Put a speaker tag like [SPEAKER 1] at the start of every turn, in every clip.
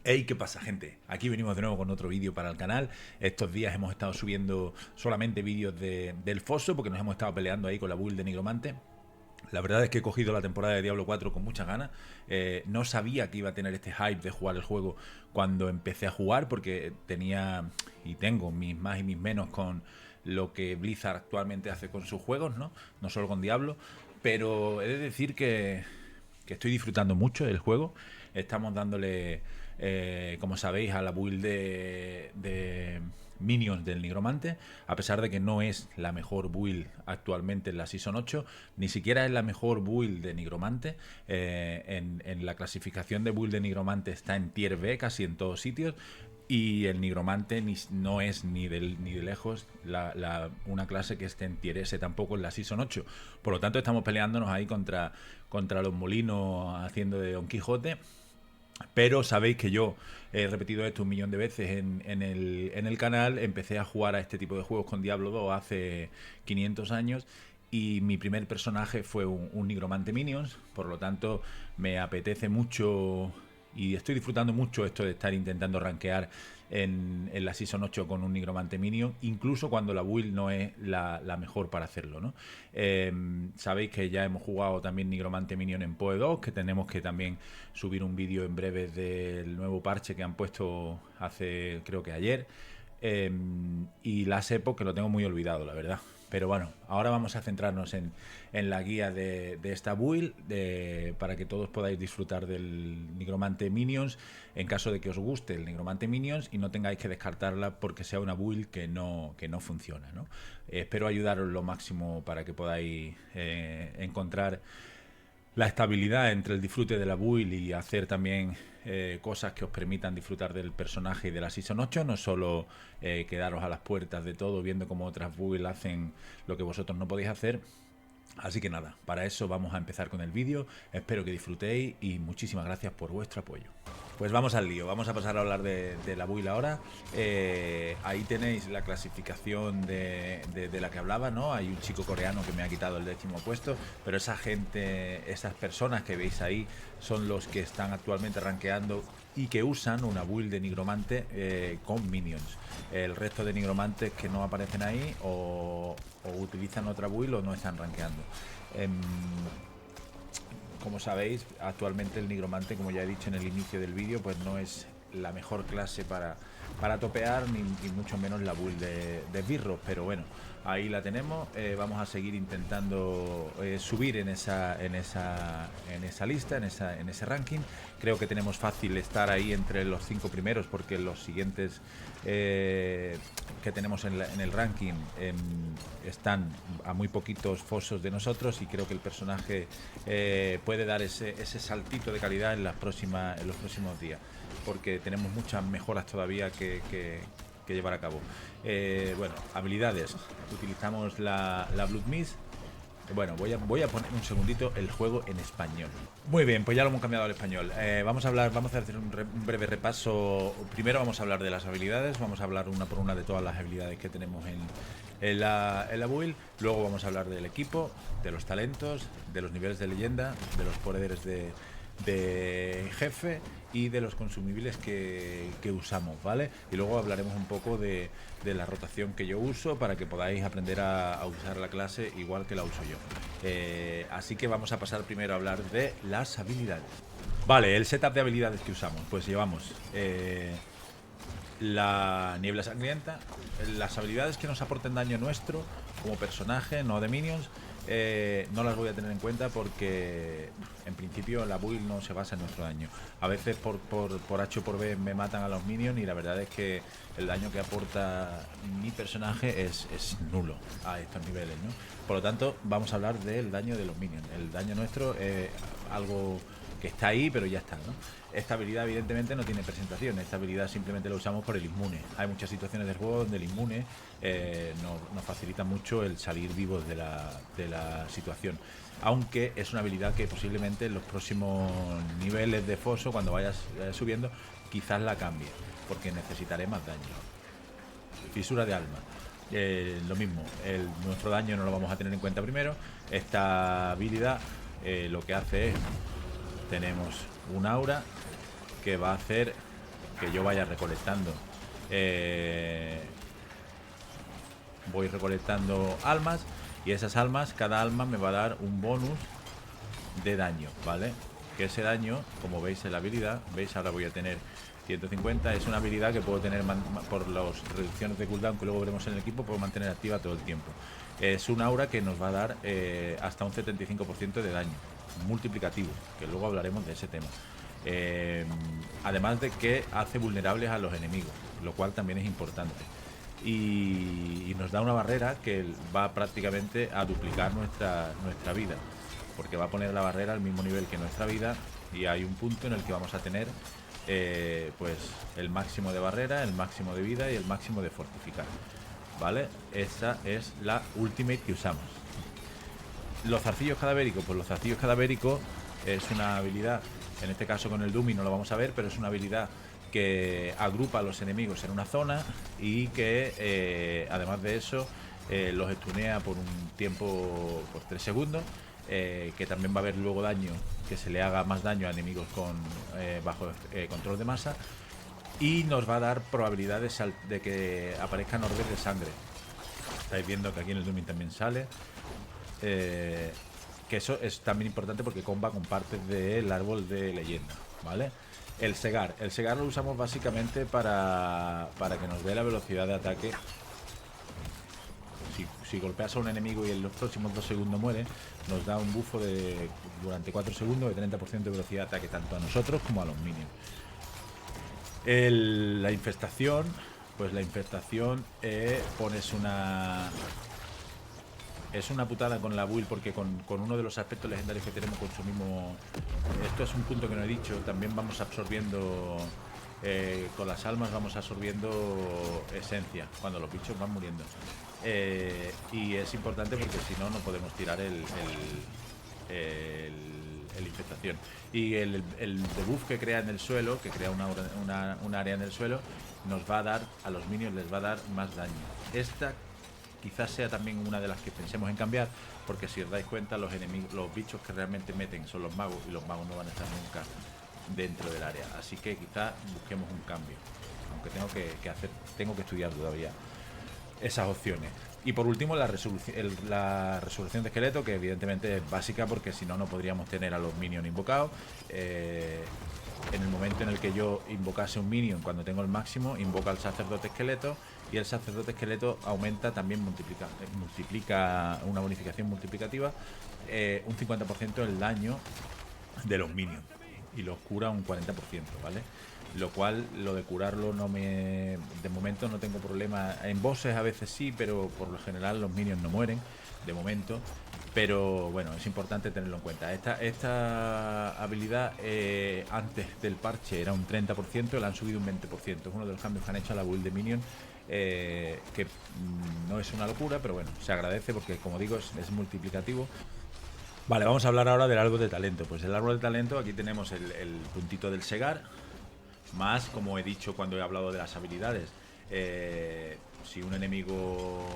[SPEAKER 1] Hey, ¿qué pasa, gente? Aquí venimos de nuevo con otro vídeo para el canal. Estos días hemos estado subiendo solamente vídeos del foso porque nos hemos estado peleando ahí con la build de Nigromante. La verdad es que he cogido la temporada de Diablo 4 con muchas ganas. No sabía que iba a tener este hype de jugar el juego cuando empecé a jugar, porque tenía y tengo mis más y mis menos con lo que Blizzard actualmente hace con sus juegos, ¿no? No solo con Diablo. Pero he de decir que estoy disfrutando mucho del juego. Estamos dándole, como sabéis, a la build de Minions del Nigromante, a pesar de que no es la mejor build actualmente en la Season 8, ni siquiera es la mejor build de Nigromante. En la clasificación de build de Nigromante está en Tier B casi en todos sitios, y el Nigromante no es ni de lejos una clase que esté en Tier S tampoco en la Season 8. Por lo tanto, estamos peleándonos ahí contra los molinos haciendo de Don Quijote. Pero sabéis que yo he repetido esto un millón de veces en el canal. Empecé a jugar a este tipo de juegos con Diablo 2 hace 500 años. Y mi primer personaje fue un Nigromante Minions. Por lo tanto, me apetece mucho y estoy disfrutando mucho esto de estar intentando rankear en la Season 8 con un Nigromante Minion, incluso cuando la build no es la mejor para hacerlo, ¿no? Sabéis que ya hemos jugado también Nigromante Minion en PoE 2, que tenemos que también subir un vídeo en breve del nuevo parche que han puesto hace, creo que ayer. Y la Epoch, que lo tengo muy olvidado, la verdad. Pero bueno, ahora vamos a centrarnos en la guía de esta build, para que todos podáis disfrutar del Nigromante Minions, en caso de que os guste el Nigromante Minions y no tengáis que descartarla porque sea una build que no funciona, ¿no? Espero ayudaros lo máximo para que podáis encontrar la estabilidad entre el disfrute de la build y hacer también cosas que os permitan disfrutar del personaje y de la Season 8, no solo quedaros a las puertas de todo viendo cómo otras builds hacen lo que vosotros no podéis hacer. Así que nada, para eso vamos a empezar con el vídeo. Espero que disfrutéis y muchísimas gracias por vuestro apoyo. Pues vamos al lío, vamos a pasar a hablar de la build ahora. Ahí tenéis la clasificación de la que hablaba, ¿no? Hay un chico coreano que me ha quitado el 10º puesto, pero esa gente, esas personas que veis ahí son los que están actualmente rankeando y que usan una build de Nigromante con Minions. El resto de Nigromantes que no aparecen ahí o utilizan otra build o no están rankeando. Como sabéis, actualmente el Nigromante, como ya he dicho en el inicio del vídeo, pues no es la mejor clase para topear, ni mucho menos la build de Birros, pero bueno, ahí la tenemos. Vamos a seguir intentando subir en esa lista, en ese ranking. Creo que tenemos fácil estar ahí entre los 5 primeros, porque los siguientes que tenemos en el ranking están a muy poquitos fosos de nosotros, y creo que el personaje puede dar ese saltito de calidad en los próximos días, porque tenemos muchas mejoras todavía que llevar a cabo. Bueno, habilidades. Utilizamos la Blood Mist. Bueno, voy a poner un segundito el juego en español. Muy bien, pues ya lo hemos cambiado al español. Vamos a hacer un breve repaso. Primero vamos a hablar de las habilidades. Vamos a hablar una por una de todas las habilidades que tenemos en la build. Luego vamos a hablar del equipo, de los talentos, de los niveles de leyenda, de los poderes de jefe y de los consumibles que usamos, ¿vale? Y luego hablaremos un poco de la rotación que yo uso, para que podáis aprender a usar la clase igual que la uso yo. Así que vamos a pasar primero a hablar de las habilidades. Vale, el setup de habilidades que usamos. Pues llevamos la niebla sangrienta, las habilidades que nos aporten daño nuestro como personaje, no de minions. No las voy a tener en cuenta porque en principio la build no se basa en nuestro daño. A veces por H o por B me matan a los minions, y la verdad es que el daño que aporta mi personaje es nulo a estos niveles, ¿no? Por lo tanto, vamos a hablar del daño de los minions. El daño nuestro es algo que está ahí, pero ya está, ¿no? Esta habilidad evidentemente no tiene presentación. Esta habilidad simplemente la usamos por el inmune. Hay muchas situaciones del juego donde el inmune nos facilita mucho el salir vivos de la situación. Aunque es una habilidad que posiblemente en los próximos niveles de foso, cuando vayas subiendo, quizás la cambie, porque necesitaré más daño. Fisura de alma. Lo mismo, nuestro daño no lo vamos a tener en cuenta primero. Esta habilidad lo que hace es, tenemos un aura que va a hacer que yo vaya recolectando. Voy recolectando almas y esas almas, cada alma me va a dar un bonus de daño, ¿vale? Que ese daño, como veis en la habilidad, veis, ahora voy a tener 150, es una habilidad que puedo tener por las reducciones de cooldown que luego veremos en el equipo, puedo mantener activa todo el tiempo. Es un aura que nos va a dar hasta un 75% de daño multiplicativo, que luego hablaremos de ese tema. Además de que hace vulnerables a los enemigos, lo cual también es importante. Y nos da una barrera que va prácticamente a duplicar nuestra vida, porque va a poner la barrera al mismo nivel que nuestra vida, y hay un punto en el que vamos a tener pues el máximo de barrera, el máximo de vida y el máximo de fortificar, ¿vale? Esa es la ultimate que usamos. Los zarcillos cadavéricos, pues los zarcillos cadavéricos es una habilidad, en este caso con el Dummy no lo vamos a ver, pero es una habilidad que agrupa a los enemigos en una zona y que además de eso los estunea por un tiempo, por 3 segundos, que también va a haber luego daño, que se le haga más daño a enemigos con bajo control de masa, y nos va a dar probabilidades de que aparezcan orbes de sangre. Estáis viendo que aquí en el Dooming también sale, que eso es también importante porque comba con partes del árbol de leyenda, ¿vale? El segar lo usamos básicamente para que nos dé la velocidad de ataque. Si golpeas a un enemigo y en los próximos 2 segundos muere, nos da un bufo durante 4 segundos de 30% de velocidad de ataque, tanto a nosotros como a los minions. La infestación, pues la infestación pones una... Es una putada con la build, porque con uno de los aspectos legendarios que tenemos consumimos... Esto es un punto que no he dicho, también vamos absorbiendo... con las almas vamos absorbiendo esencia cuando los bichos van muriendo. Y es importante porque si no, no podemos tirar el infestación. Y el debuff que crea en el suelo, que crea una área en el suelo, nos va a dar, a los minions les va a dar más daño. Esta quizás sea también una de las que pensemos en cambiar, porque si os dais cuenta, los enemigos, los bichos que realmente meten son los magos, y los magos no van a estar nunca dentro del área. Así que quizás busquemos un cambio, aunque tengo que estudiar todavía esas opciones. Y por último, la resolución de esqueleto, que evidentemente es básica, porque si no, no podríamos tener a los minions invocados. En el momento en el que yo invocase un minion, cuando tengo el máximo, invoca al sacerdote esqueleto, y el sacerdote esqueleto aumenta, también multiplica una bonificación multiplicativa, un 50% el daño de los minions, y los cura un 40%, ¿vale? Lo cual, lo de curarlo de momento no tengo problema. En bosses a veces sí, pero por lo general los minions no mueren de momento. Pero bueno, es importante tenerlo en cuenta. Esta habilidad antes del parche era un 30%, la han subido un 20%. Es uno de los cambios que han hecho a la build de minion, que no es una locura, pero bueno, se agradece porque, como digo, es multiplicativo. Vale, vamos a hablar ahora del árbol de talento. Pues el árbol de talento, aquí tenemos el puntito del segar, más, como he dicho cuando he hablado de las habilidades, si un enemigo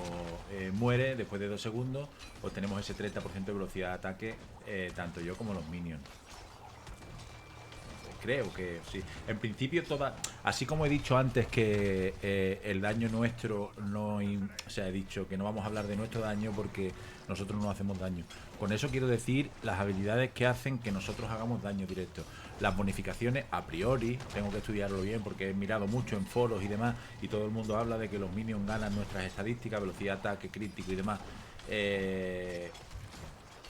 [SPEAKER 1] muere después de 2 segundos, pues tenemos ese 30% de velocidad de ataque, tanto yo como los minions. Creo que sí. En principio así como he dicho antes que el daño nuestro no... O sea, he dicho que no vamos a hablar de nuestro daño porque nosotros no hacemos daño. Con eso quiero decir las habilidades que hacen que nosotros hagamos daño directo. Las bonificaciones, a priori, tengo que estudiarlo bien porque he mirado mucho en foros y demás, y todo el mundo habla de que los minions ganan nuestras estadísticas, velocidad de ataque, crítico y demás.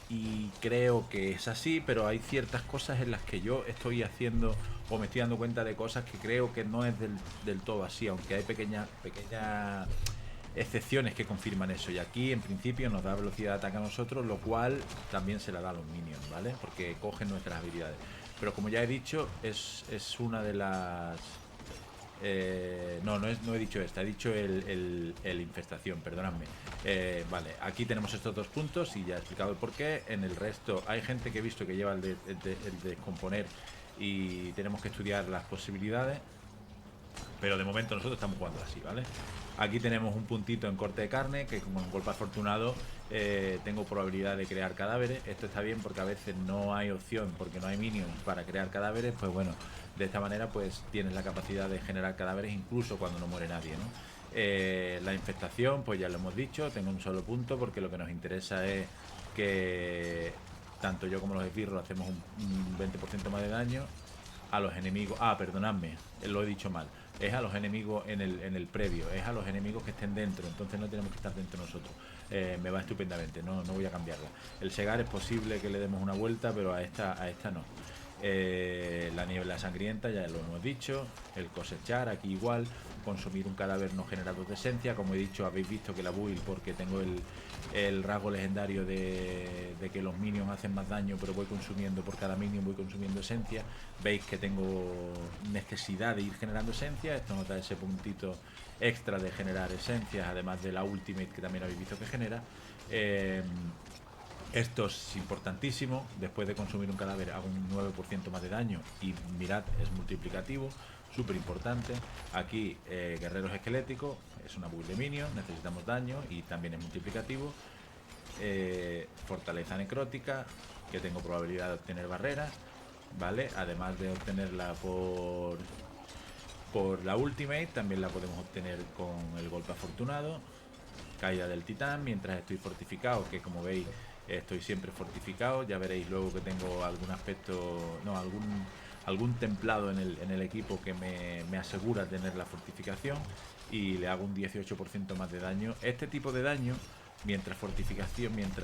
[SPEAKER 1] Y creo que es así, pero hay ciertas cosas en las que yo estoy haciendo, o me estoy dando cuenta de cosas que creo que no es del todo así, aunque hay pequeñas excepciones que confirman eso. Y aquí en principio nos da velocidad de ataque a nosotros, lo cual también se la da a los minions, ¿vale? Porque cogen nuestras habilidades. Pero como ya he dicho, es una de las... no he dicho esta, he dicho el infestación, perdonadme. Vale, aquí tenemos estos 2 puntos y ya he explicado el porqué. En el resto hay gente que he visto que lleva el de descomponer, y tenemos que estudiar las posibilidades. Pero de momento nosotros estamos jugando así, ¿vale? Aquí tenemos un puntito en corte de carne, que como un golpe afortunado tengo probabilidad de crear cadáveres. Esto está bien porque a veces no hay opción, porque no hay minions para crear cadáveres. Pues bueno, de esta manera pues tienes la capacidad de generar cadáveres incluso cuando no muere nadie, ¿no? La infestación, pues ya lo hemos dicho, tengo un solo punto porque lo que nos interesa es que tanto yo como los esbirros hacemos un 20% más de daño a los enemigos. Ah, perdonadme, lo he dicho mal. Es a los enemigos en el previo, es a los enemigos que estén dentro, entonces no tenemos que estar dentro nosotros. Me va estupendamente, no voy a cambiarla. El segar es posible que le demos una vuelta, pero a esta no. La niebla sangrienta, ya lo hemos dicho. El cosechar, aquí igual. Consumir un cadáver no generador de esencia. Como he dicho, habéis visto que la build, porque tengo el rasgo legendario de que los minions hacen más daño, pero voy consumiendo, por cada minion voy consumiendo esencia. Veis que tengo necesidad de ir generando esencia. Esto nos da ese puntito extra de generar esencias, además de la ultimate que también habéis visto que genera. Esto es importantísimo. Después de consumir un cadáver hago un 9% más de daño y mirad, es multiplicativo, súper importante. Aquí guerreros esqueléticos, es una build de minions, necesitamos daño y también es multiplicativo. Fortaleza necrótica, que tengo probabilidad de obtener barrera, ¿vale? Además de obtenerla por la ultimate, también la podemos obtener con el golpe afortunado. Caída del titán, mientras estoy fortificado, que como veis estoy siempre fortificado. Ya veréis luego que tengo algún aspecto, no, algún templado en el equipo que me asegura tener la fortificación, y le hago un 18% más de daño. Este tipo de daño, mientras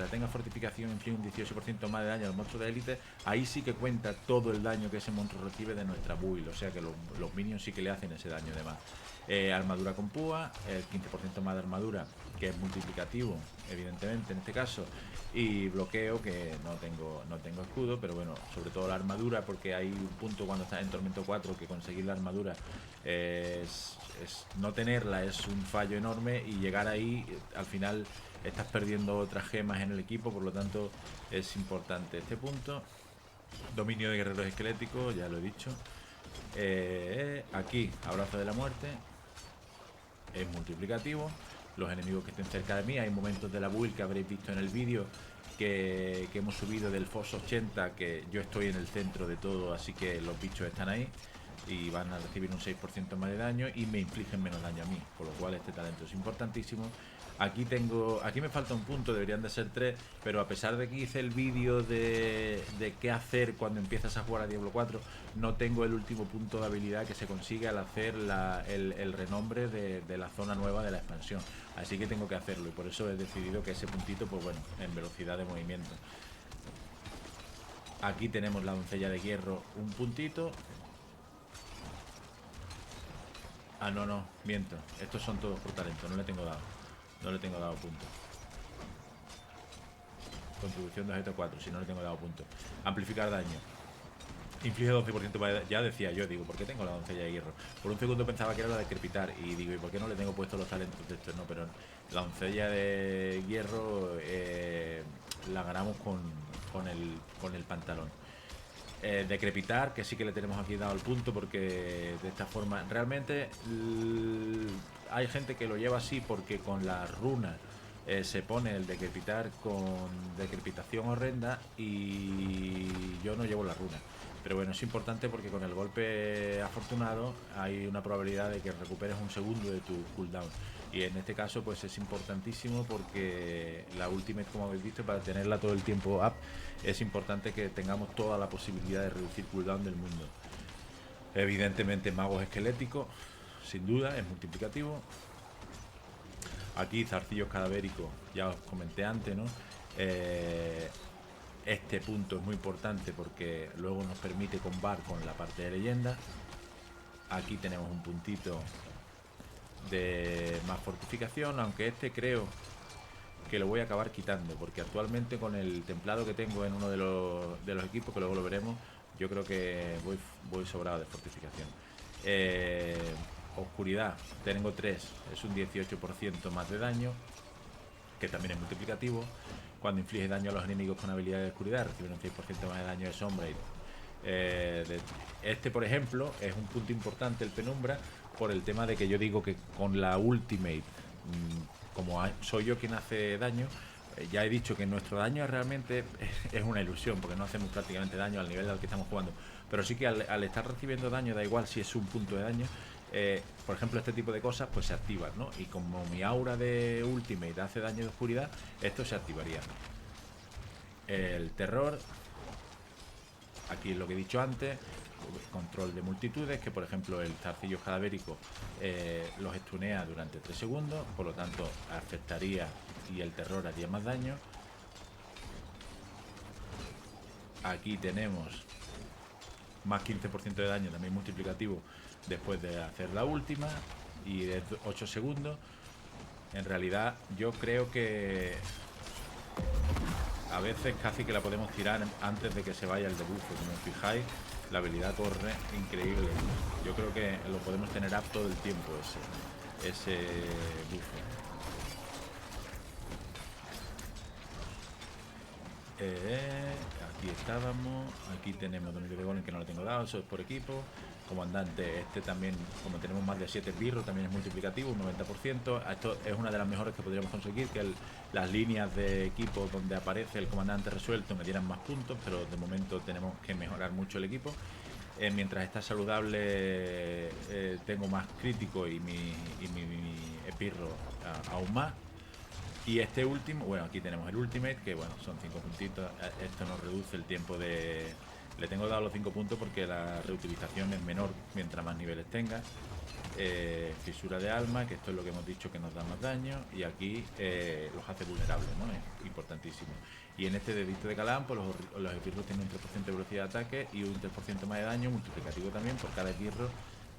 [SPEAKER 1] tenga fortificación, inflige un 18% más de daño al monstruo de élite. Ahí sí que cuenta todo el daño que ese monstruo recibe de nuestra build, o sea que los minions sí que le hacen ese daño de más. Armadura con púa, el 15% más de armadura, que es multiplicativo, evidentemente en este caso, y bloqueo, que no tengo escudo, pero bueno, sobre todo la armadura, porque hay un punto cuando estás en Tormento 4 que conseguir la armadura no tenerla es un fallo enorme, y llegar ahí al final estás perdiendo otras gemas en el equipo, por lo tanto es importante este punto. Dominio de guerreros esqueléticos, ya lo he dicho. Aquí, abrazo de la muerte, es multiplicativo. Los enemigos que estén cerca de mí, hay momentos de la build que habréis visto en el vídeo que hemos subido del FOS 80, que yo estoy en el centro de todo, así que los bichos están ahí y van a recibir un 6% más de daño y me infligen menos daño a mí, por lo cual este talento es importantísimo. Aquí me falta un punto, deberían de ser 3, pero a pesar de que hice el vídeo de qué hacer cuando empiezas a jugar a Diablo 4, no tengo el último punto de habilidad que se consigue al hacer el renombre de la zona nueva de la expansión, así que tengo que hacerlo, y por eso he decidido que ese puntito, pues bueno, en velocidad de movimiento. Aquí tenemos la doncella de hierro, un puntito. Ah, no, miento, estos son todos por talento, no le tengo dado punto. Contribución de objeto 4, si no le tengo dado punto. Amplificar daño, inflige 12% más de daño. Ya decía yo, digo, ¿por qué tengo la doncella de hierro? Por un segundo pensaba que era la de crepitar, y digo, ¿y por qué no le tengo puesto los talentos de estos? No, pero la doncella de hierro la ganamos con el pantalón. De crepitar, que sí que le tenemos aquí dado el punto, porque de esta forma realmente hay gente que lo lleva así porque con las runas se pone el decrepitar con decrepitación horrenda, y yo no llevo la runa, pero bueno, es importante porque con el golpe afortunado hay una probabilidad de que recuperes un segundo de tu cooldown, y en este caso pues es importantísimo, porque la ultimate, como habéis visto, para tenerla todo el tiempo up, es importante que tengamos toda la posibilidad de reducir cooldown del mundo. Evidentemente magos esqueléticos, sin duda, es multiplicativo. Aquí zarcillos cadavéricos, ya os comenté antes, ¿no? Este punto es muy importante porque luego nos permite combar con la parte de leyenda. Aquí tenemos un puntito de más fortificación, aunque este creo que lo voy a acabar quitando, porque actualmente con el templado que tengo en uno de los equipos, que luego lo veremos, yo creo que voy sobrado de fortificación. Oscuridad, tengo 3, es un 18% más de daño, que también es multiplicativo. Cuando inflige daño a los enemigos con habilidad de oscuridad, reciben un 6% más de daño de sombra, y Este, por ejemplo, es un punto importante el Penumbra por el tema de que yo digo que con la Ultimate, como soy yo quien hace daño, ya he dicho que nuestro daño realmente es una ilusión, porque no hacemos prácticamente daño al nivel al que estamos jugando. Pero sí que al estar recibiendo daño, da igual si es un punto de daño, por ejemplo, este tipo de cosas pues se activan, ¿no? Y como mi aura de Ultimate hace daño de oscuridad, esto se activaría. El terror, aquí es lo que he dicho antes, control de multitudes, que por ejemplo el zarcillo cadavérico los estunea durante 3 segundos, por lo tanto afectaría y el terror haría más daño. Aquí tenemos más 15% de daño también multiplicativo después de hacer la última y de 8 segundos. En realidad yo creo que a veces casi que la podemos tirar antes de que se vaya el debuff. Como os fijáis, la habilidad corre increíble. Yo creo que lo podemos tener up todo el tiempo ese bufo. Aquí estábamos. Aquí tenemos dominio de golem, que no lo tengo dado, eso es por equipo. Comandante, este también, como tenemos más de 7 birros, también es multiplicativo, un 90%. Esto es una de las mejores que podríamos conseguir, que las líneas de equipo donde aparece el comandante resuelto me dieran más puntos, pero de momento tenemos que mejorar mucho el equipo. Mientras está saludable, tengo más crítico y mi esbirro aún más. Y este último, bueno, aquí tenemos el ultimate, que bueno, son 5 puntitos. Esto nos reduce el tiempo de... Le tengo dado los 5 puntos porque la reutilización es menor mientras más niveles tenga. Fisura de alma, que esto es lo que hemos dicho que nos da más daño. Y aquí los hace vulnerables, ¿no? Es importantísimo. Y en este dedito de Calán, pues los esbirros tienen un 3% de velocidad de ataque y un 3% más de daño, multiplicativo también por cada esbirro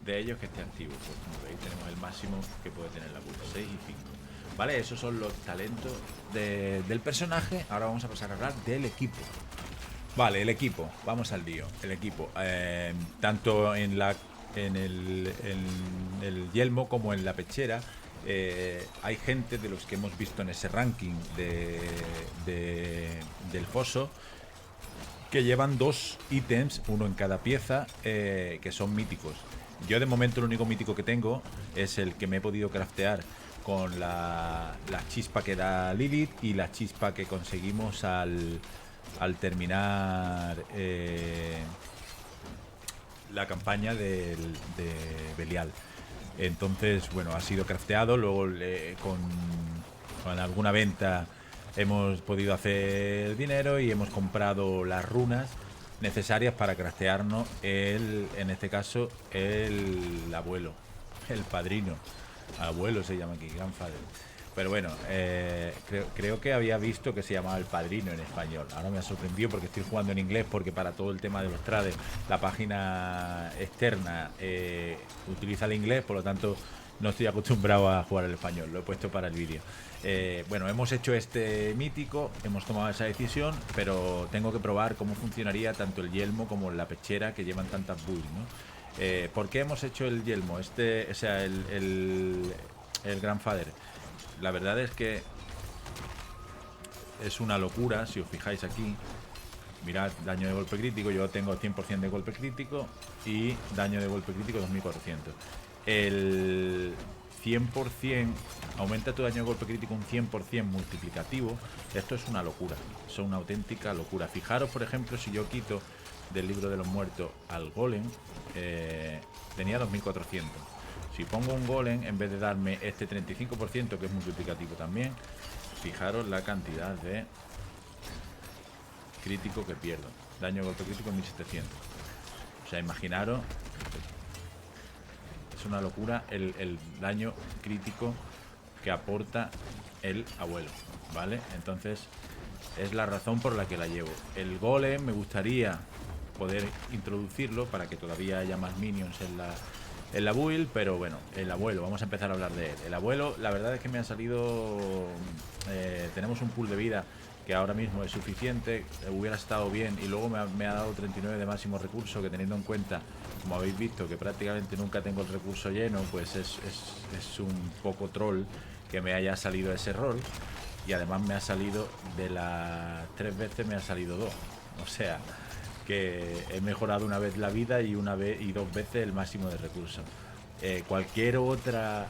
[SPEAKER 1] de ellos que esté activo. Pues como veis, tenemos el máximo que puede tener la build, 6 y 5. Vale, esos son los talentos del personaje. Ahora vamos a pasar a hablar del equipo. Vale, el equipo, vamos al lío. El equipo, tanto en el yelmo como en la pechera, hay gente de los que hemos visto en ese ranking del foso que llevan 2 ítems, uno en cada pieza, que son míticos. Yo de momento el único mítico que tengo es el que me he podido craftear con la chispa que da Lilith y la chispa que conseguimos al terminar la campaña de Belial. Entonces, bueno, ha sido crafteado. Luego con alguna venta hemos podido hacer dinero y hemos comprado las runas necesarias para craftearnos en este caso, el abuelo, el padrino. Abuelo se llama aquí, Grandfather. Pero bueno, creo que había visto que se llamaba El Padrino en español. Ahora me ha sorprendido porque estoy jugando en inglés, porque para todo el tema de los trades la página externa utiliza el inglés, por lo tanto no estoy acostumbrado a jugar el español. Lo he puesto para el vídeo. Bueno, hemos hecho este mítico, hemos tomado esa decisión, pero tengo que probar cómo funcionaría tanto el yelmo como la pechera, que llevan tantas builds, ¿no? ¿Por qué hemos hecho el yelmo? O sea, el Grandfather. La verdad es que es una locura. Si os fijáis aquí, mirad, daño de golpe crítico, yo tengo 100% de golpe crítico y daño de golpe crítico 2400. El 100% aumenta tu daño de golpe crítico un 100% multiplicativo. Esto es una locura, es una auténtica locura. Fijaros, por ejemplo, si yo quito del libro de los muertos al golem, tenía 2400. Si pongo un golem, en vez de darme este 35%, que es multiplicativo también, fijaros la cantidad de crítico que pierdo. Daño de golpe crítico 1700. O sea, imaginaros, es una locura el daño crítico que aporta el abuelo, ¿vale? Entonces, es la razón por la que la llevo. El golem me gustaría poder introducirlo para que todavía haya más minions en la build, pero bueno, el abuelo, vamos a empezar a hablar de él. El abuelo, la verdad es que me ha salido... tenemos un pool de vida que ahora mismo es suficiente, hubiera estado bien, y luego me ha dado 39 de máximo recurso, que teniendo en cuenta, como habéis visto, que prácticamente nunca tengo el recurso lleno, pues es un poco troll que me haya salido ese rol, y además me ha salido de las 3 veces, me ha salido 2. O sea, que he mejorado una vez la vida y dos veces el máximo de recursos. Cualquier otra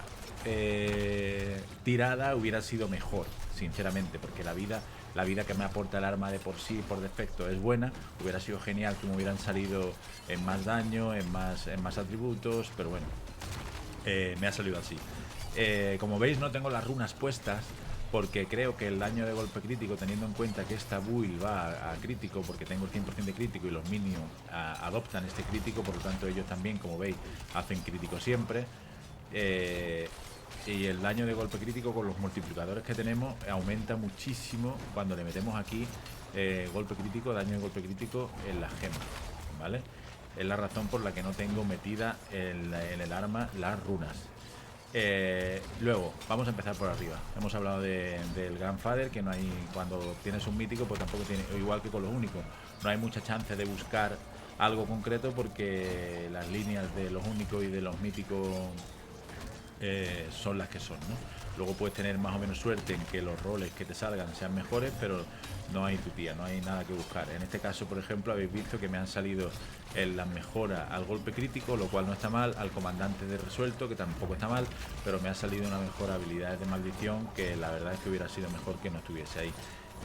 [SPEAKER 1] tirada hubiera sido mejor, sinceramente, porque la vida que me aporta el arma de por sí, por defecto, es buena. Hubiera sido genial que me hubieran salido en más daño, en más atributos, pero bueno, me ha salido así. Como veis, no tengo las runas puestas porque creo que el daño de golpe crítico, teniendo en cuenta que esta build va a crítico, porque tengo el 100% de crítico y los minions adoptan este crítico, por lo tanto ellos también, como veis, hacen crítico siempre. Y el daño de golpe crítico con los multiplicadores que tenemos aumenta muchísimo cuando le metemos aquí golpe crítico, daño de golpe crítico en las gemas, ¿vale? Es la razón por la que no tengo metida en el arma las runas. Luego, vamos a empezar por arriba. Hemos hablado del Grandfather, que no hay, cuando tienes un mítico, pues tampoco tiene, igual que con los únicos, no hay mucha chance de buscar algo concreto porque las líneas de los únicos y de los míticos son las que son, ¿no? Luego puedes tener más o menos suerte en que los roles que te salgan sean mejores, pero no hay tutía, no hay nada que buscar. En este caso, por ejemplo, habéis visto que me han salido en la mejora al golpe crítico, lo cual no está mal, al comandante de resuelto, que tampoco está mal, pero me ha salido una mejora a habilidades de maldición, que la verdad es que hubiera sido mejor que no estuviese ahí.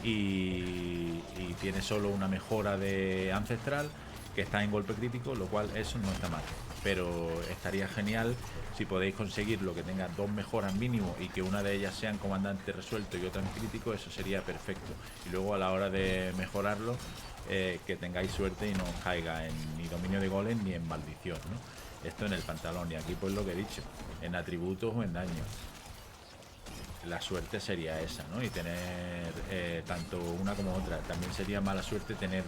[SPEAKER 1] Y tiene solo una mejora de ancestral, que está en golpe crítico, lo cual eso no está mal. Pero estaría genial si podéis conseguirlo, que tenga dos mejoras mínimo y que una de ellas sea en comandante resuelto y otra en crítico, eso sería perfecto. Y luego a la hora de mejorarlo, que tengáis suerte y no os caiga en ni dominio de golem ni en maldición, ¿no? Esto en el pantalón, y aquí pues lo que he dicho, en atributos o en daño. La suerte sería esa, ¿no? Y tener tanto una como otra. También sería mala suerte tener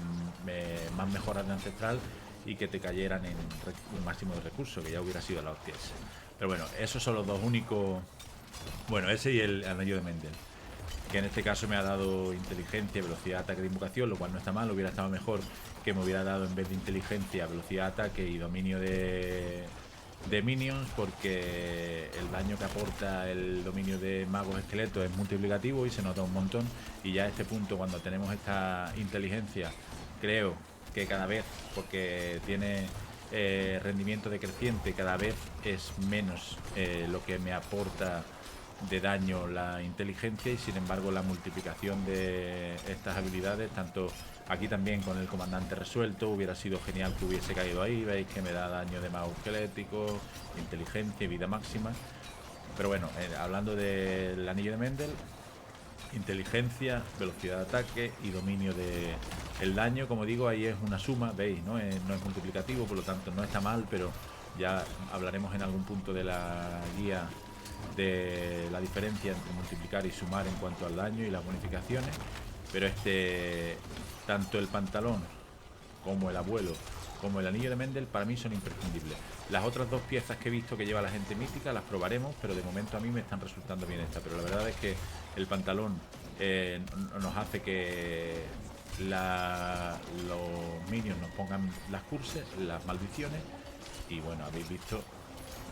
[SPEAKER 1] más mejoras de ancestral y que te cayeran en un máximo de recursos, que ya hubiera sido la hostia esa. Pero bueno, esos son los dos únicos. Bueno, ese y el anillo de Mendel, que en este caso me ha dado inteligencia, velocidad, ataque de invocación, lo cual no está mal. Hubiera estado mejor que me hubiera dado, en vez de inteligencia, velocidad, ataque y dominio de minions, porque el daño que aporta el dominio de magos esqueletos es multiplicativo y se nota un montón. Y ya a este punto, cuando tenemos esta inteligencia, creo que cada vez, porque tiene rendimiento decreciente, cada vez es menos lo que me aporta de daño la inteligencia, y sin embargo la multiplicación de estas habilidades, tanto aquí también con el comandante resuelto, hubiera sido genial que hubiese caído ahí. Veis que me da daño de mago esquelético, inteligencia y vida máxima. Pero bueno, hablando del anillo de Mendel, inteligencia, velocidad de ataque y dominio de el daño, como digo, ahí es una suma, veis, no es multiplicativo, por lo tanto no está mal, pero ya hablaremos en algún punto de la guía de la diferencia entre multiplicar y sumar en cuanto al daño y las bonificaciones. Pero tanto el pantalón como el abuelo como el anillo de Mendel para mí son imprescindibles. Las otras dos piezas que he visto que lleva la gente mítica las probaremos, pero de momento a mí me están resultando bien estas. Pero la verdad es que el pantalón nos hace que los minions nos pongan las curses, las maldiciones. Y bueno, habéis visto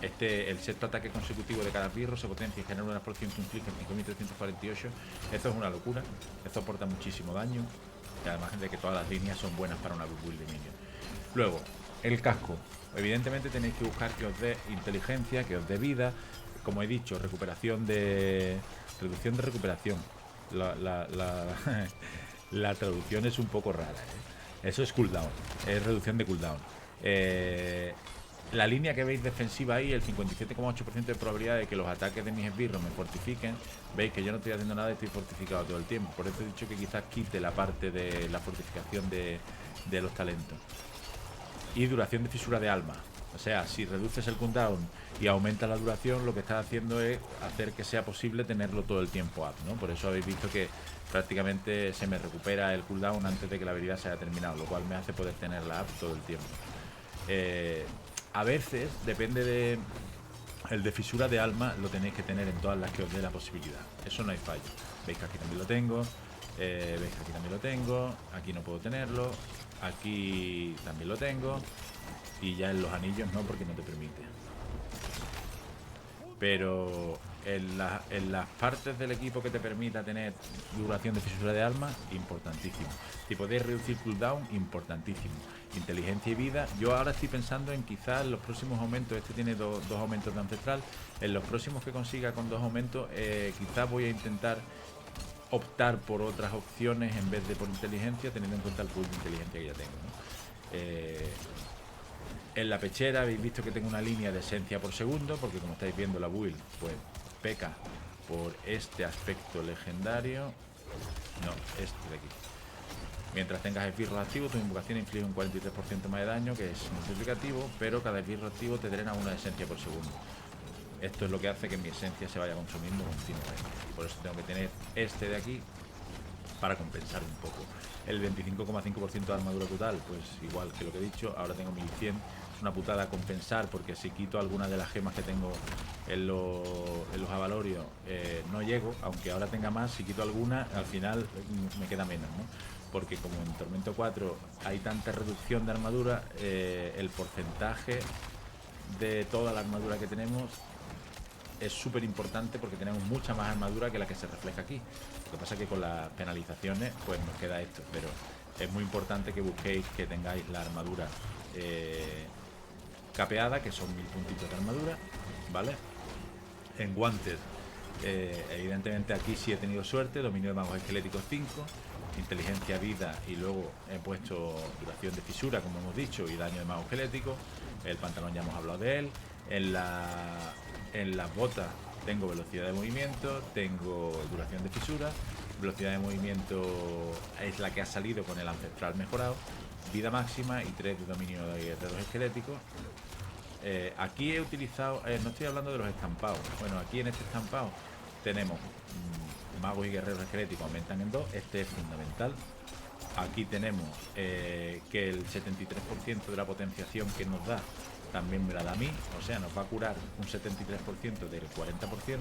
[SPEAKER 1] el sexto ataque consecutivo de cada birro se potencia y genera una explosión que inflige 5348. Esto es una locura, esto aporta muchísimo daño, y además de que todas las líneas son buenas para una build de minion. Luego, el casco. Evidentemente tenéis que buscar que os dé inteligencia, que os dé vida, como he dicho, reducción de recuperación. La traducción es un poco rara, ¿eh? Eso es cooldown, es reducción de cooldown. La línea que veis defensiva ahí, el 57,8% de probabilidad de que los ataques de mis esbirros me fortifiquen. Veis que yo no estoy haciendo nada y estoy fortificado todo el tiempo. Por eso he dicho que quizás quite la parte de la fortificación de los talentos. Y duración de fisura de alma. O sea, si reduces el cooldown y aumentas la duración, lo que estás haciendo es hacer que sea posible tenerlo todo el tiempo up, ¿no? Por eso habéis visto que prácticamente se me recupera el cooldown antes de que la habilidad se haya terminado, lo cual me hace poder tenerla up todo el tiempo. A veces, depende de... El de fisura de alma lo tenéis que tener en todas las que os dé la posibilidad. Eso no hay fallo. Veis que aquí también lo tengo. Veis que aquí también lo tengo. Aquí no puedo tenerlo. Aquí también lo tengo. Y ya en los anillos no, porque no te permite. pero en las partes del equipo que te permita tener duración de fisura de armas, importantísimo. Si podéis reducir cooldown, importantísimo. Inteligencia y vida, yo ahora estoy pensando en quizás los próximos aumentos, este tiene dos aumentos de ancestral, en los próximos que consiga con 2 aumentos, quizás voy a intentar optar por otras opciones en vez de por inteligencia, teniendo en cuenta el pool de inteligencia que ya tengo, ¿no? En la pechera habéis visto que tengo una línea de esencia por segundo, porque como estáis viendo la build pues peca por este aspecto legendario. No, este de aquí. Mientras tengas esbirros activos, tu invocación inflige un 43% más de daño, que es multiplicativo, pero cada esbirro activo te drena una esencia por segundo. Esto es lo que hace que mi esencia se vaya consumiendo continuamente. Y por eso tengo que tener este de aquí para compensar un poco. El 25,5% de armadura total, pues igual que lo que he dicho, ahora tengo 1100. Es una putada compensar, porque si quito algunas de las gemas que tengo en los avalorios, no llego, aunque ahora tenga más. Si quito alguna, al final me queda menos, ¿no? Porque como en Tormento 4 hay tanta reducción de armadura, el porcentaje de toda la armadura que tenemos es súper importante, porque tenemos mucha más armadura que la que se refleja aquí. Lo que pasa es que con las penalizaciones pues nos queda esto, pero es muy importante que busquéis que tengáis la armadura capeada, que son 1000 puntitos de armadura, ¿vale? En guantes, evidentemente aquí sí he tenido suerte, dominio de magos esqueléticos 5, inteligencia, vida, y luego he puesto duración de fisura, como hemos dicho, y daño de mago esquelético. El pantalón ya hemos hablado de él. En las botas tengo velocidad de movimiento, tengo duración de fisura, velocidad de movimiento es la que ha salido con el ancestral mejorado, vida máxima y 3 de dominio de guerreros esqueléticos. Aquí he utilizado, no estoy hablando de los estampados, bueno, aquí en este estampado tenemos magos y guerreros esqueléticos aumentan en 2, este es fundamental. Aquí tenemos que el 73% de la potenciación que nos da también me la da a mí, o sea, nos va a curar un 73% del 40%,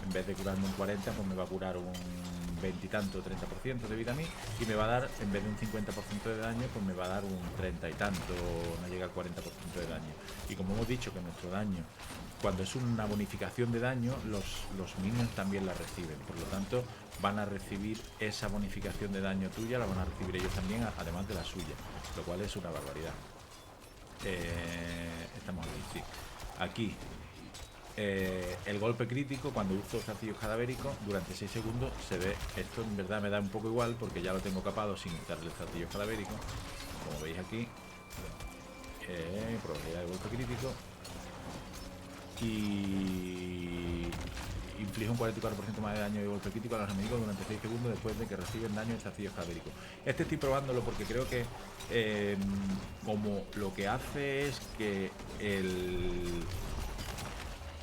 [SPEAKER 1] en vez de curarme un 40%, pues me va a curar un 20 y tanto, 30% de vida a mí, y me va a dar, en vez de un 50% de daño, pues me va a dar un 30 y tanto, no llega al 40% de daño. Y como hemos dicho que nuestro daño, cuando es una bonificación de daño, los minions también la reciben, por lo tanto van a recibir esa bonificación de daño tuya, la van a recibir ellos también, además de la suya, lo cual es una barbaridad. Estamos aquí, sí. Aquí el golpe crítico, cuando uso zarcillos cadavéricos durante 6 segundos se ve. Esto en verdad me da un poco igual, porque ya lo tengo capado sin usarle zarcillos cadavéricos, como veis aquí. Probabilidad de golpe crítico, y inflige un 44% más de daño de golpe crítico a los enemigos durante 6 segundos después de que reciben daño de zarcillos cadavéricos. Este estoy probándolo porque creo que como lo que hace es que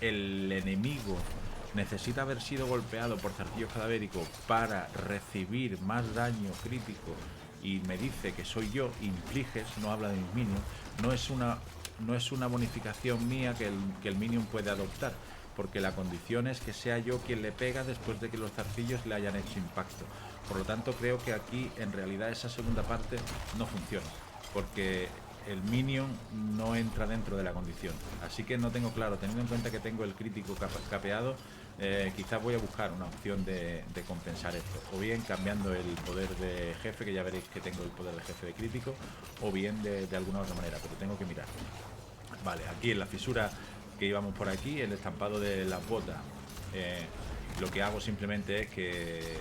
[SPEAKER 1] el enemigo necesita haber sido golpeado por zarcillos cadavéricos para recibir más daño crítico, y me dice que soy yo, infliges, no habla de mis minions, no es una bonificación mía que el minion puede adoptar, porque la condición es que sea yo quien le pega después de que los zarcillos le hayan hecho impacto. Por lo tanto, creo que aquí en realidad esa segunda parte no funciona, porque el minion no entra dentro de la condición. Así que no tengo claro, teniendo en cuenta que tengo el crítico capeado, quizás voy a buscar una opción de compensar esto, o bien cambiando el poder de jefe, que ya veréis que tengo el poder de jefe de crítico, o bien de alguna otra manera, pero tengo que mirar. Vale, aquí en la fisura que íbamos por aquí, el estampado de las botas, lo que hago simplemente es que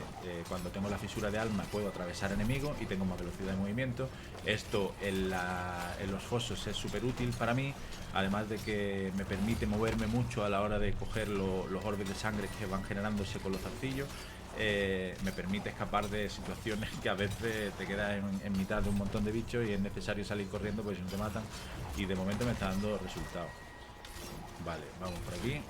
[SPEAKER 1] cuando tengo la fisura de alma puedo atravesar enemigos y tengo más velocidad de movimiento. Esto en los fosos es súper útil para mí, además de que me permite moverme mucho a la hora de coger los orbes de sangre que van generándose con los zarcillos. Me permite escapar de situaciones que a veces te quedas en mitad de un montón de bichos y es necesario salir corriendo porque si no te matan, y de momento me está dando resultados. Vale, vamos por aquí.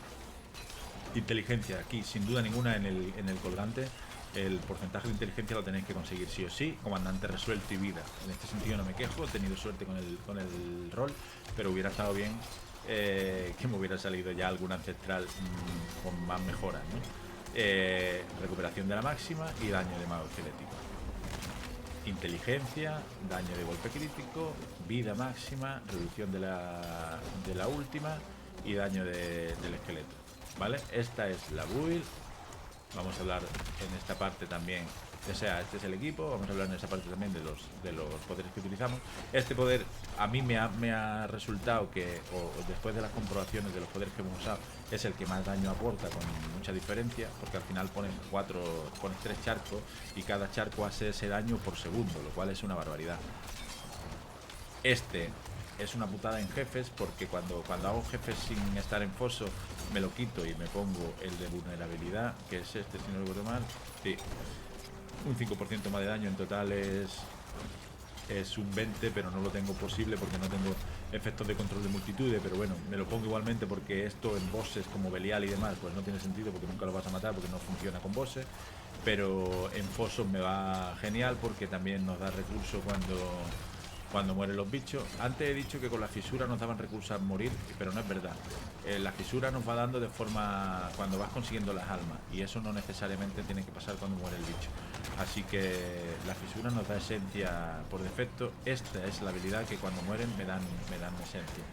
[SPEAKER 1] Inteligencia, aquí sin duda ninguna en el colgante. El porcentaje de inteligencia lo tenéis que conseguir sí o sí. Comandante resuelto y vida. En este sentido no me quejo, he tenido suerte con el rol, pero hubiera estado bien que me hubiera salido ya algún ancestral con más mejoras, ¿no? Recuperación de la máxima y daño de mago esquelético. Inteligencia, daño de golpe crítico, vida máxima, reducción de la última y daño del esqueleto. ¿vale? Esta es la build. Vamos a hablar en esta parte también, o sea, este es el equipo. Vamos a hablar en esta parte también de los poderes que utilizamos. Este poder a mí me ha resultado que, o después de las comprobaciones de los poderes que hemos usado, es el que más daño aporta con mucha diferencia, porque al final pones 3 charcos y cada charco hace ese daño por segundo, lo cual es una barbaridad. Este es una putada en jefes, porque cuando hago jefes sin estar en foso, me lo quito y me pongo el de vulnerabilidad, que es este, si no lo recuerdo mal. Sí, un 5% más de daño en total es un 20, pero no lo tengo posible porque no tengo efectos de control de multitudes. Pero bueno, me lo pongo igualmente porque esto en bosses como Belial y demás pues no tiene sentido, porque nunca lo vas a matar porque no funciona con bosses. Pero en fosos me va genial porque también nos da recursos cuando mueren los bichos. Antes he dicho que con la fisura nos daban recursos a morir, pero no es verdad. La fisura nos va dando de forma cuando vas consiguiendo las almas, y eso no necesariamente tiene que pasar cuando muere el bicho. Así que la fisura nos da esencia por defecto. Esta es la habilidad que cuando mueren me dan esencia.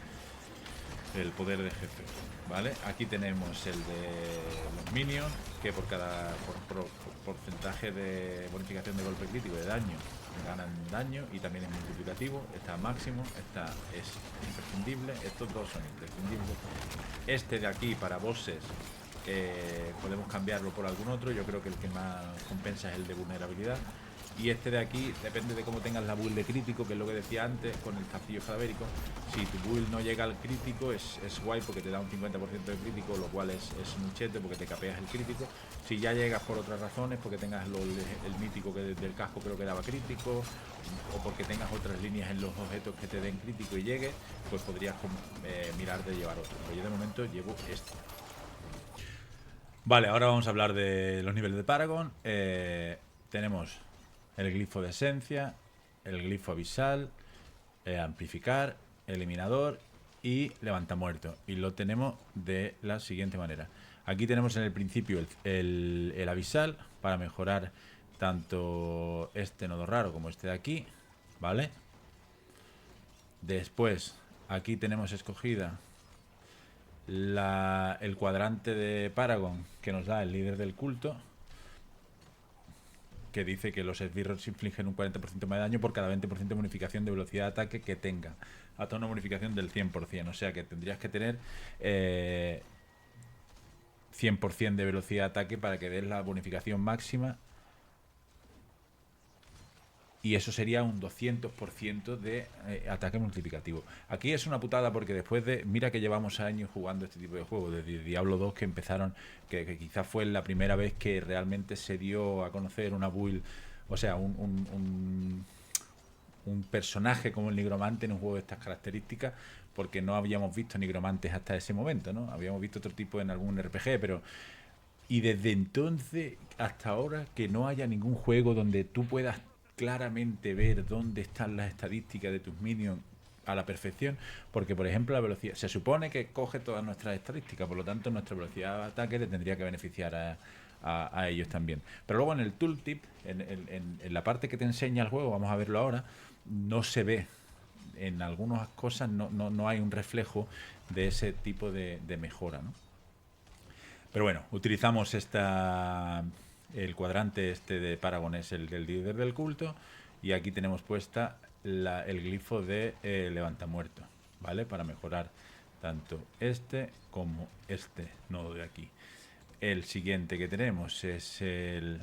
[SPEAKER 1] El poder de jefe, ¿vale? Aquí tenemos el de los minions, que por cada porcentaje de bonificación de golpe crítico de daño ganan daño, y también es multiplicativo. Está máximo, esta es imprescindible, estos dos son imprescindibles. Este de aquí para bosses podemos cambiarlo por algún otro. Yo creo que el que más compensa es el de vulnerabilidad. Y este de aquí depende de cómo tengas la build de crítico, que es lo que decía antes con el castillo cadavérico. Si tu build no llega al crítico es guay, porque te da un 50% de crítico, lo cual es muy chete porque te capeas el crítico. Si ya llegas por otras razones, porque tengas el mítico que del casco creo que daba crítico, o porque tengas otras líneas en los objetos que te den crítico y llegue, pues podrías mirar de llevar otro. Pero yo de momento llevo este. Vale, ahora vamos a hablar de los niveles de Paragon. Tenemos el glifo de esencia, el glifo abisal, amplificar, eliminador y levantamuerto. Y lo tenemos de la siguiente manera. Aquí tenemos en el principio el abisal para mejorar tanto este nodo raro como este de aquí, ¿vale? Después aquí tenemos escogida el cuadrante de Paragon que nos da el líder del culto, que dice que los esbirros infligen un 40% más de daño por cada 20% de bonificación de velocidad de ataque que tenga, hasta una bonificación del 100%. O sea que tendrías que tener 100% de velocidad de ataque para que des la bonificación máxima, y eso sería un 200% de ataque multiplicativo. Aquí es una putada porque después de... Mira que llevamos años jugando este tipo de juegos, desde Diablo 2 que empezaron, que quizás fue la primera vez que realmente se dio a conocer una build, o sea, un personaje como el nigromante en un juego de estas características, porque no habíamos visto nigromantes hasta ese momento, ¿no? Habíamos visto otro tipo en algún RPG, pero... Y desde entonces hasta ahora que no haya ningún juego donde tú puedas claramente ver dónde están las estadísticas de tus minions a la perfección, porque por ejemplo la velocidad se supone que coge todas nuestras estadísticas, por lo tanto nuestra velocidad de ataque le tendría que beneficiar a ellos también. Pero luego en el tooltip, en la parte que te enseña el juego, vamos a verlo ahora, no se ve. En algunas cosas no hay un reflejo de ese tipo de mejora, ¿no? Pero bueno, utilizamos el cuadrante este de Paragon, es el del líder del culto, y aquí tenemos puesta el glifo de levantamuerto, ¿vale? Para mejorar tanto este como este nodo de aquí. El siguiente que tenemos es el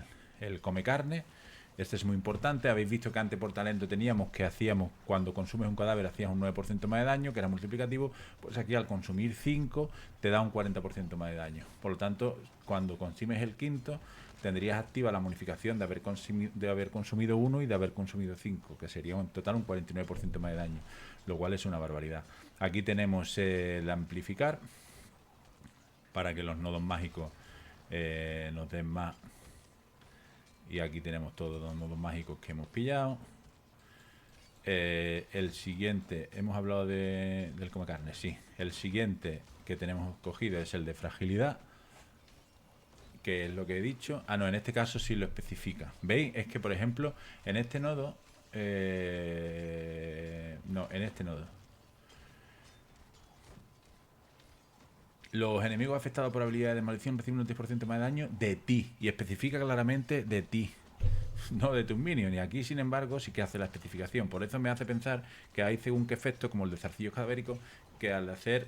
[SPEAKER 1] come carne. Este es muy importante. Habéis visto que antes por talento teníamos que hacíamos, cuando consumes un cadáver, hacías un 9% más de daño, que era multiplicativo. Pues aquí al consumir 5 te da un 40% más de daño. Por lo tanto, cuando consumes el quinto, tendrías activa la bonificación de haber consumido 1 y de haber consumido 5, que sería en total un 49% más de daño, lo cual es una barbaridad. Aquí tenemos el amplificar, para que los nodos mágicos nos den más. Y aquí tenemos todos los nodos mágicos que hemos pillado. El siguiente, hemos hablado del come carne, sí. El siguiente que tenemos cogido es el de fragilidad, que es lo que he dicho. Ah, no, en este caso sí lo especifica. ¿Veis? Es que, por ejemplo, en este nodo... no, en este nodo. Los enemigos afectados por habilidades de maldición reciben un 10% más de daño de ti. Y especifica claramente de ti. No de tus minions. Y aquí, sin embargo, sí que hace la especificación. Por eso me hace pensar que hay según qué efecto, como el de zarcillos cadavéricos, que al hacer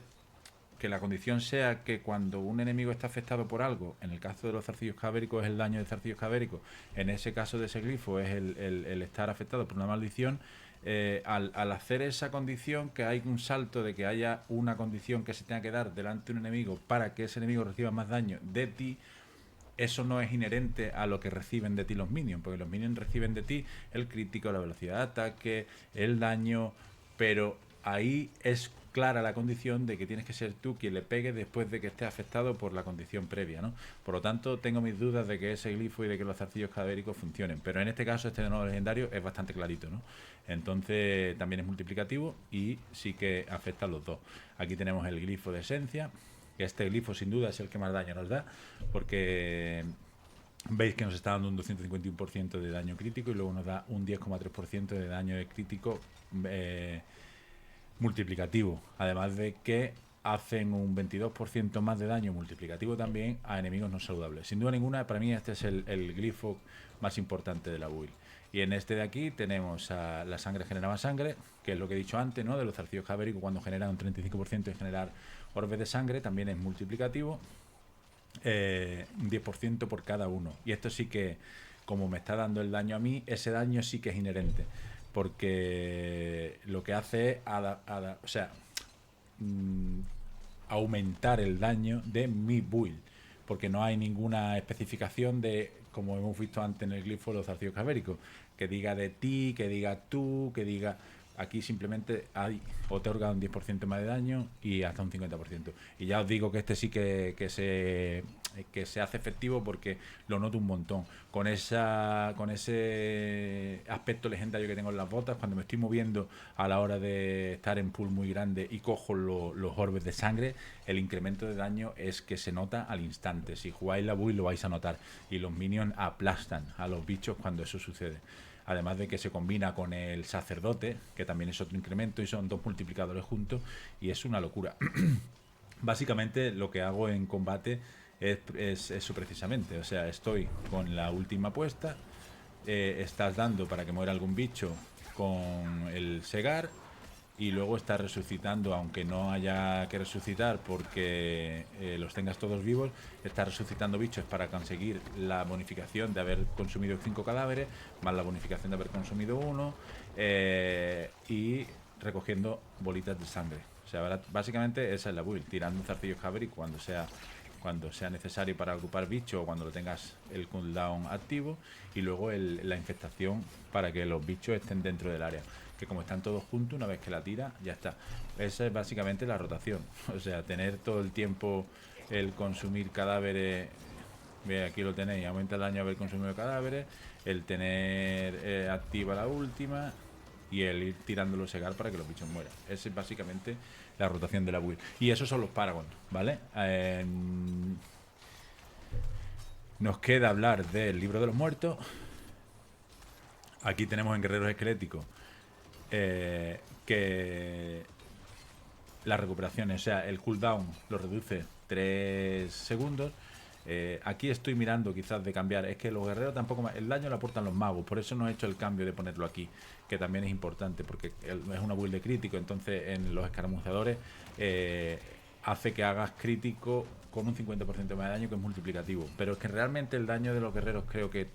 [SPEAKER 1] que la condición sea que cuando un enemigo está afectado por algo, en el caso de los zarcillos cadavéricos es el daño de zarcillos cadavéricos, en ese caso de ese glifo es el estar afectado por una maldición, al hacer esa condición, que hay un salto de que haya una condición que se tenga que dar delante de un enemigo para que ese enemigo reciba más daño de ti, eso no es inherente a lo que reciben de ti los minions, porque los minions reciben de ti el crítico, la velocidad de ataque, el daño, pero ahí es clara la condición de que tienes que ser tú quien le pegue después de que esté afectado por la condición previa, ¿no? Por lo tanto, tengo mis dudas de que ese glifo y de que los zarcillos cadavéricos funcionen, pero en este caso este de nuevo legendario es bastante clarito, ¿no? Entonces también es multiplicativo y sí que afecta a los dos. Aquí tenemos el glifo de esencia, que este glifo sin duda es el que más daño nos da, porque veis que nos está dando un 251% de daño crítico y luego nos da un 10,3% de daño crítico multiplicativo, además de que hacen un 22% más de daño multiplicativo también a enemigos no saludables. Sin duda ninguna, para mí este es el glifo más importante de la build. Y en este de aquí tenemos a la sangre generaba sangre, que es lo que he dicho antes, ¿no? De los zarcillos cadavéricos, cuando generan un 35% de generar orbes de sangre, también es multiplicativo, un 10% por cada uno. Y esto sí que, como me está dando el daño a mí, ese daño sí que es inherente, porque lo que hace es o sea, aumentar el daño de mi build, porque no hay ninguna especificación de, como hemos visto antes en el glifo de los zarcillos cadavéricos, que diga de ti, que diga tú, que diga... Aquí simplemente hay otorga un 10% más de daño y hasta un 50%. Y ya os digo que este sí que se hace efectivo porque lo noto un montón. Con ese aspecto legendario que tengo en las botas, cuando me estoy moviendo a la hora de estar en pool muy grande y cojo los orbes de sangre, el incremento de daño es que se nota al instante. Si jugáis la build lo vais a notar. Y los minions aplastan a los bichos cuando eso sucede. Además de que se combina con el sacerdote, que también es otro incremento, y son dos multiplicadores juntos, y es una locura. Básicamente lo que hago en combate es eso precisamente. O sea, estoy con la última puesta, estás dando para que muera algún bicho con el segar, y luego estás resucitando, aunque no haya que resucitar porque los tengas todos vivos, estás resucitando bichos para conseguir la bonificación de haber consumido 5 cadáveres, más la bonificación de haber consumido uno, y recogiendo bolitas de sangre. O sea, básicamente esa es la build, tirando un zarcillo caber y cuando sea necesario para agrupar bichos o cuando lo tengas el cooldown activo, y luego la infectación para que los bichos estén dentro del área, que como están todos juntos, una vez que la tira ya está. Esa es básicamente la rotación. O sea, tener todo el tiempo el consumir cadáveres. Ve, aquí lo tenéis, aumenta el daño de haber consumido cadáveres, el tener activa la última y el ir tirándolo segar para que los bichos mueran. Esa es básicamente la rotación de la build. Y esos son los Paragon, ¿vale? Nos queda hablar del libro de los muertos. Aquí tenemos en guerreros esqueléticos que las recuperaciones, o sea, el cooldown lo reduce 3 segundos. Aquí estoy mirando quizás de cambiar. Es que los guerreros tampoco... El daño lo aportan los magos. Por eso no he hecho el cambio de ponerlo aquí, que también es importante, porque es una build de crítico. Entonces en los escaramuzadores hace que hagas crítico con un 50% más de daño, que es multiplicativo. Pero es que realmente el daño de los guerreros creo que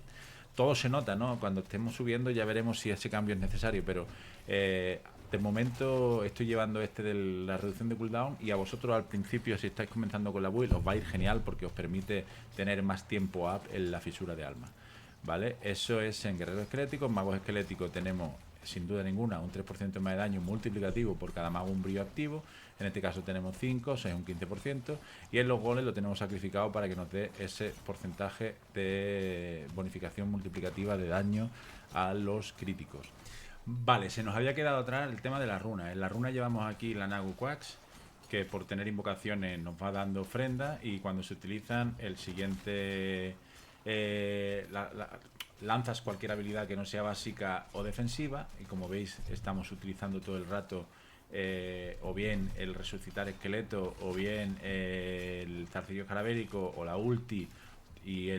[SPEAKER 1] todo se nota, ¿no? Cuando estemos subiendo ya veremos si ese cambio es necesario, pero de momento estoy llevando este de la reducción de cooldown, y a vosotros al principio, si estáis comenzando con la build, os va a ir genial porque os permite tener más tiempo up en la fisura de alma, ¿vale? Eso es en guerreros esqueléticos. Magos esqueléticos tenemos sin duda ninguna un 3% más de daño multiplicativo por cada mago umbrío activo. En este caso tenemos 5, o sea, un 15%. Y en los goles lo tenemos sacrificado para que nos dé ese porcentaje de bonificación multiplicativa de daño a los críticos. Vale, se nos había quedado atrás el tema de las runas. En la runa llevamos aquí la Nagu Quax, que por tener invocaciones nos va dando ofrenda, y cuando se utilizan el siguiente... lanzas cualquier habilidad que no sea básica o defensiva, y como veis estamos utilizando todo el rato o bien el resucitar esqueleto, o bien el zarcillo escalabérico o la ulti, y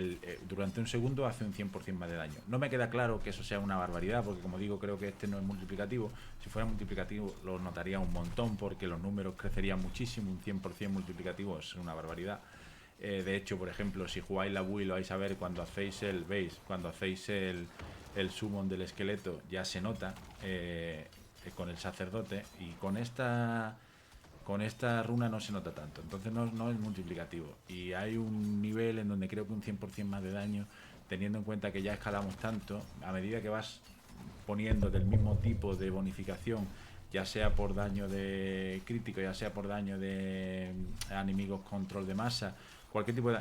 [SPEAKER 1] durante un segundo hace un 100% más de daño. No me queda claro que eso sea una barbaridad, porque como digo, creo que este no es multiplicativo. Si fuera multiplicativo lo notaría un montón, porque los números crecerían muchísimo. Un 100% multiplicativo es una barbaridad. De hecho, por ejemplo, si jugáis la Wii lo vais a ver cuando hacéis cuando hacéis el summon del esqueleto, ya se nota con el sacerdote, y con esta runa no se nota tanto, entonces no es multiplicativo. Y hay un nivel en donde creo que un 100% más de daño, teniendo en cuenta que ya escalamos tanto, a medida que vas poniendo del mismo tipo de bonificación, ya sea por daño de crítico, ya sea por daño de enemigos control de masa, cualquier tipo de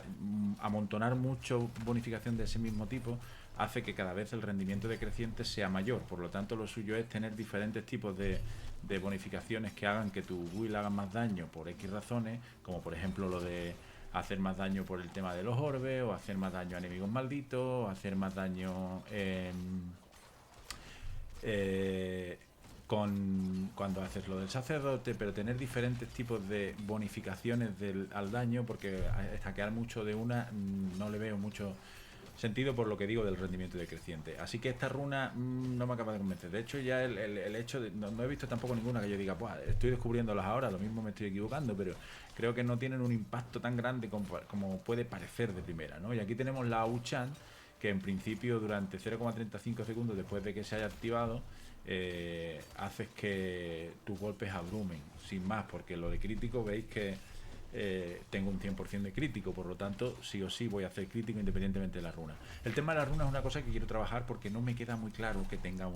[SPEAKER 1] amontonar mucho bonificación de ese mismo tipo hace que cada vez el rendimiento decreciente sea mayor. Por lo tanto, lo suyo es tener diferentes tipos de bonificaciones que hagan que tu build haga más daño por X razones, como por ejemplo lo de hacer más daño por el tema de los orbes, o hacer más daño a enemigos malditos, o hacer más daño cuando haces lo del sacerdote, pero tener diferentes tipos de bonificaciones al daño, porque estaquear mucho de una no le veo mucho sentido, por lo que digo del rendimiento decreciente. Así que esta runa no me acaba de convencer. De hecho, ya el hecho de... No he visto tampoco ninguna que yo diga, pues estoy descubriéndolas ahora, lo mismo me estoy equivocando, pero creo que no tienen un impacto tan grande como puede parecer de primera, ¿no? Y aquí tenemos la Auchan, que en principio durante 0,35 segundos después de que se haya activado, haces que tus golpes abrumen, sin más, porque lo de crítico veis que tengo un 100% de crítico, por lo tanto sí o sí voy a hacer crítico independientemente de la runa. El tema de la runa es una cosa que quiero trabajar, porque no me queda muy claro que tenga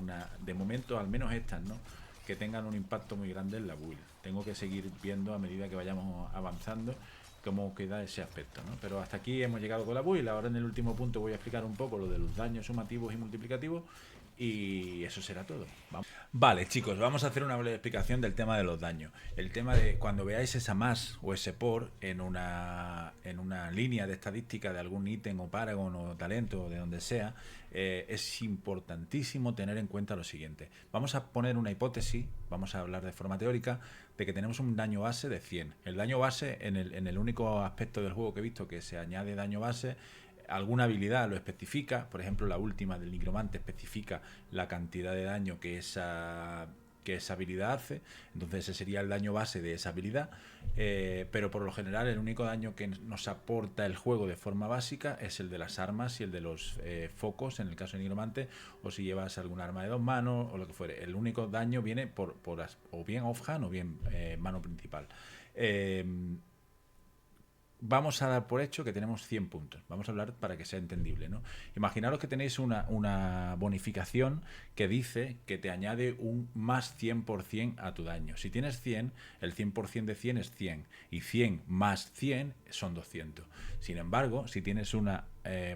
[SPEAKER 1] de momento, al menos estas, ¿no?, que tengan un impacto muy grande en la build. Tengo que seguir viendo a medida que vayamos avanzando cómo queda ese aspecto, ¿no? Pero hasta aquí hemos llegado con la build. Ahora en el último punto voy a explicar un poco lo de los daños sumativos y multiplicativos, y eso será todo. Vamos. Vale, chicos, vamos a hacer una breve explicación del tema de los daños. El tema de cuando veáis esa más o ese por en una línea de estadística de algún ítem o paragon o talento o de donde sea, es importantísimo tener en cuenta lo siguiente. Vamos a poner una hipótesis, vamos a hablar de forma teórica, de que tenemos un daño base de 100. El daño base, en el único aspecto del juego que he visto que se añade daño base, alguna habilidad lo especifica. Por ejemplo, la última del nigromante especifica la cantidad de daño que esa habilidad hace, entonces ese sería el daño base de esa habilidad, pero por lo general el único daño que nos aporta el juego de forma básica es el de las armas y el de los focos, en el caso de nigromante, o si llevas algún arma de dos manos o lo que fuere. El único daño viene por o bien offhand o bien mano principal. Vamos a dar por hecho que tenemos 100 puntos. Vamos a hablar para que sea entendible, ¿no? Imaginaros que tenéis una bonificación que dice que te añade un más 100% a tu daño. Si tienes 100, el 100% de 100 es 100. Y 100 más 100 son 200. Sin embargo, si tienes una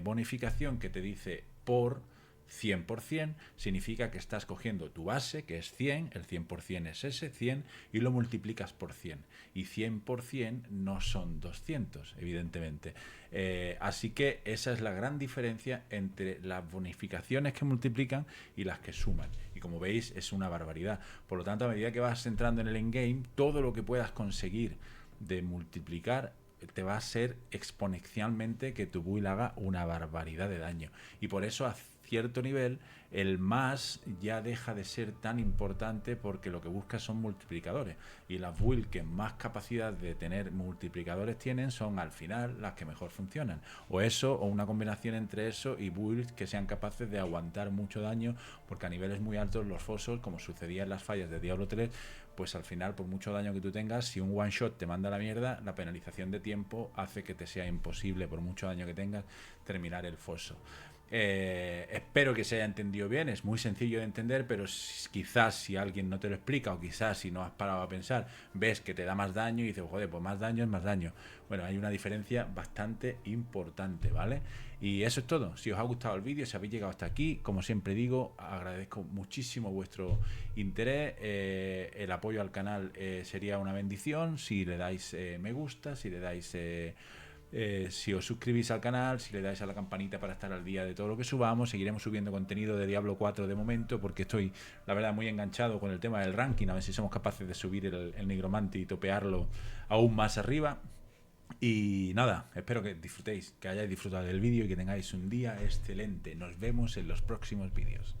[SPEAKER 1] bonificación que te dice por 100%, significa que estás cogiendo tu base, que es 100, el 100% es ese 100, y lo multiplicas por 100. Y 100% no son 200, evidentemente. Así que esa es la gran diferencia entre las bonificaciones que multiplican y las que suman. Y como veis, es una barbaridad. Por lo tanto, a medida que vas entrando en el endgame, todo lo que puedas conseguir de multiplicar te va a ser exponencialmente que tu build haga una barbaridad de daño. Y por eso a cierto nivel el más ya deja de ser tan importante, porque lo que buscas son multiplicadores, y las builds que más capacidad de tener multiplicadores tienen son al final las que mejor funcionan, o eso, o una combinación entre eso y builds que sean capaces de aguantar mucho daño, porque a niveles muy altos los fosos, como sucedía en las fallas de Diablo 3, pues al final, por mucho daño que tú tengas, si un one shot te manda a la mierda, la penalización de tiempo hace que te sea imposible, por mucho daño que tengas, terminar el foso. Espero que se haya entendido bien. Es muy sencillo de entender, pero quizás si alguien no te lo explica, o quizás si no has parado a pensar, ves que te da más daño y dices, joder, pues más daño es más daño. Bueno, hay una diferencia bastante importante, ¿vale? Y eso es todo. Si os ha gustado el vídeo, si habéis llegado hasta aquí, como siempre digo, agradezco muchísimo vuestro interés. El apoyo al canal sería una bendición si le dais me gusta, si le dais Si os suscribís al canal, si le dais a la campanita para estar al día de todo lo que subamos, seguiremos subiendo contenido de Diablo 4 de momento, porque estoy, la verdad, muy enganchado con el tema del ranking, a ver si somos capaces de subir el Nigromante y topearlo aún más arriba. Y nada, espero que disfrutéis, que hayáis disfrutado del vídeo y que tengáis un día excelente. Nos vemos en los próximos vídeos.